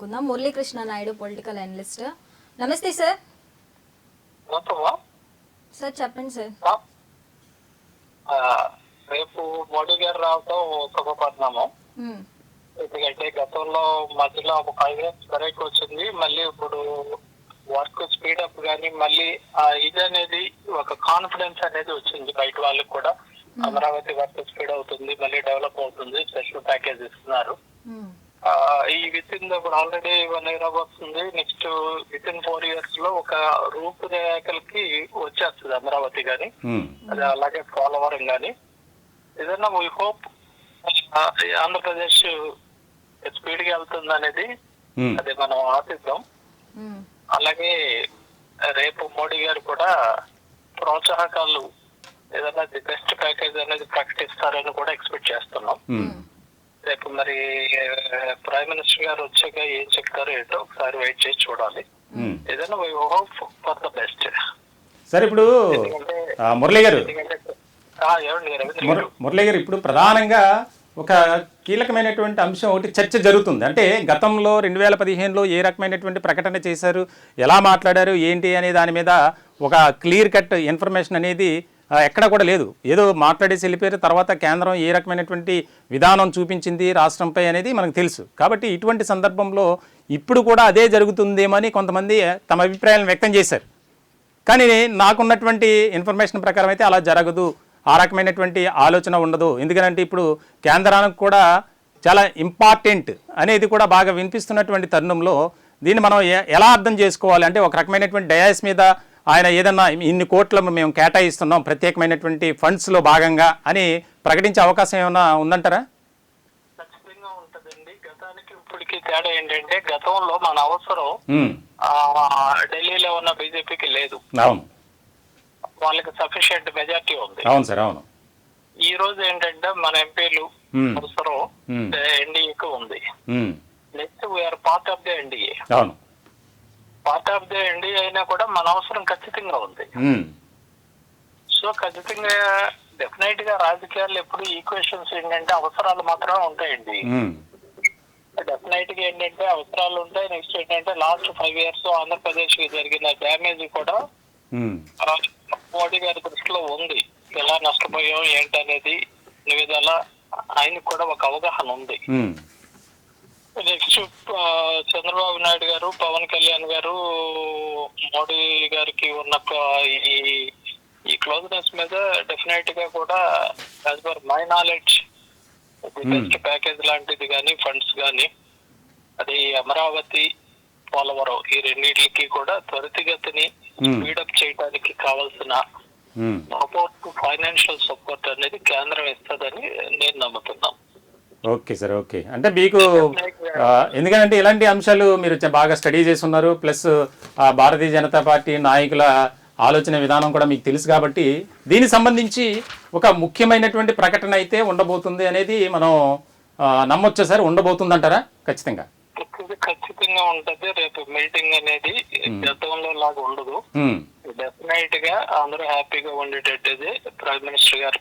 Muralikrishna Naidu political analyst. నమస్తే sir. Sir చెప్పండి sir. రేపు మోడీ గారు రావడం శుభపరిణామం. ఎందుకంటే గతంలో మధ్యలో ఒక 5 years బ్రేక్ వచ్చింది. మళ్ళీ ఇప్పుడు వర్క్ స్పీడప్ కానీ మళ్ళీ ఇది అనేది ఒక కాన్ఫిడెన్స్ అనేది వచ్చింది బయట వాళ్ళకి కూడా. అమరావతి వర్క్ స్పీడ్ అవుతుంది, మళ్ళీ డెవలప్ అవుతుంది, స్పెషల్ ప్యాకేజ్ ఇస్తున్నారు. ఈ విత్ ఇన్ ఇప్పుడు ఆల్రెడీ 1 year వస్తుంది. నెక్స్ట్ విత్ ఇన్ 4 years లో ఒక రూపురేఖలకి వచ్చేస్తుంది అమరావతి గాని, అది అలాగే పోలవరం గాని. ఏదైనా వీ హోప్ ఆంధ్రప్రదేశ్ స్పీడ్ గా వెళ్తుంది అనేది అది మనం ఆశిద్దాం. అలాగే రేపు మోడీ గారు కూడా ప్రోత్సాహకాలు ఏదైనా బెస్ట్ ప్యాకేజ్ అనేది ప్రకటిస్తారని కూడా ఎక్స్పెక్ట్ చేస్తున్నాం. రేపు మరి ప్రైమ్ మినిస్టర్ గారు వచ్చాక ఏం చెప్తారో ఏంటో ఒకసారి వెయిట్ చేసి చూడాలి. ఏదైనా హోప్ ఫర్ ద బెస్ట్. సరే, ఇప్పుడు మురళీ గారు ఇప్పుడు ప్రధానంగా ఒక కీలకమైనటువంటి అంశం ఒకటి చర్చ జరుగుతుంది. అంటే గతంలో 2015లో ఏ రకమైనటువంటి ప్రకటన చేశారు, ఎలా మాట్లాడారు, ఏంటి అనే దాని మీద ఒక క్లియర్ కట్ ఇన్ఫర్మేషన్ అనేది ఎక్కడ కూడా లేదు. ఏదో మాట్లాడేసి వెళ్ళిపోయారు. తర్వాత కేంద్రం ఏ రకమైనటువంటి విధానం చూపించింది రాష్ట్రంపై అనేది మనకు తెలుసు. కాబట్టి ఇటువంటి సందర్భంలో ఇప్పుడు కూడా అదే జరుగుతుందేమని కొంతమంది తమ అభిప్రాయాలను వ్యక్తం చేశారు. కానీ నాకున్నటువంటి ఇన్ఫర్మేషన్ ప్రకారం అయితే అలా జరగదు, ఆ రకమైనటువంటి ఆలోచన ఉండదు. ఎందుకంటే ఇప్పుడు కేంద్రానికి కూడా చాలా ఇంపార్టెంట్ అనేది కూడా బాగా వినిపిస్తున్నటువంటి తరుణంలో దీన్ని మనం ఎలా అర్థం చేసుకోవాలి? అంటే ఒక రకమైనటువంటి డయాస్ మీద ఆయన ఏదన్నా ఇన్ని కోట్ల మేము కేటాయిస్తున్నాం ప్రత్యేకమైనటువంటి ఫండ్స్లో భాగంగా అని ప్రకటించే అవకాశం ఏమైనా ఉందంటారా? ఖచ్చితంగా ఉంటుందండి. గతానికి ఇప్పటికీ తేడా ఏంటంటే గతంలో మన అవసరం ఢిల్లీలో ఉన్న బీజేపీకి లేదు. అవును, వాళ్ళకి సఫిషియెంట్ మెజార్టీ ఉంది. అవును సార్, అవును. ఈ రోజు ఏంటంటే మన ఎంపీలు అవసరం ఎన్డీఏకి ఉంది. Next we are part of the NDA. అవును, పార్ట్ ఆఫ్ ద ఎన్డీఏ అయినా కూడా మన అవసరం ఖచ్చితంగా ఉంది. సో ఖచ్చితంగా డెఫినెట్ గా రాజకీయాల్లో ఎప్పుడు ఈక్వేషన్స్ ఏంటంటే అవసరాలు మాత్రమే ఉంటాయండి. డెఫినెట్ గా ఏంటంటే అవసరాలు ఉంటాయి. నెక్స్ట్ ఏంటంటే లాస్ట్ 5 years ఆంధ్రప్రదేశ్ కి జరిగిన డ్యామేజ్ కూడా మోడీ గారి దృష్టిలో ఉంది. ఎలా నష్టపోయాం ఏంటనేది విధాల ఆయనకు కూడా ఒక అవగాహన ఉంది. నెక్స్ట్ చంద్రబాబు నాయుడు గారు, పవన్ కళ్యాణ్ గారు, మోడీ గారికి ఉన్న ఈ క్లోజ్నెస్ మీద డెఫినెట్ గా కూడా as per my knowledge best package లాంటిది కానీ ఫండ్స్ కానీ అది అమరావతి, పోలవరం ఈ రెండింటికి కూడా త్వరితగతిని స్పీడప్ చేయడానికి కావాల్సిన సపోర్ట్, ఫైనాన్షియల్ సపోర్ట్ అనేది కేంద్రం ఇస్తుందని నేను నమ్ముతున్నాను. Okay sir, okay. అంటే మీకు ఎందుకంటే ఇలాంటి అంశాలు మీరు బాగా స్టడీ చేసి ఉన్నారు, ప్లస్ భారతీయ జనతా పార్టీ నాయకుల ఆలోచన విధానం కూడా మీకు తెలుసు కాబట్టి దీనికి సంబంధించి ఒక ముఖ్యమైనటువంటి ప్రకటన అయితే ఉండబోతుంది అనేది మనం నమ్మొచ్చా సార్? ఉండబోతుందంటారా? ఖచ్చితంగా ఖచ్చితంగా ఉంటది. రేపు మీటింగ్ అనేది గతంలో లాగా ఉండదు. డెఫినెట్ గా అందరూ హ్యాపీగా ఉండేటట్టుది ప్రైమ్ మినిస్టర్ గారి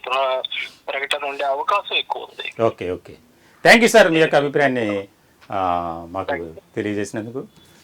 ప్రకటన ఉండే అవకాశం ఎక్కువ ఉంది. Okay, okay. Thank you sir, మీ యొక్క అభిప్రాయాన్ని మాకు తెలియజేసినందుకు.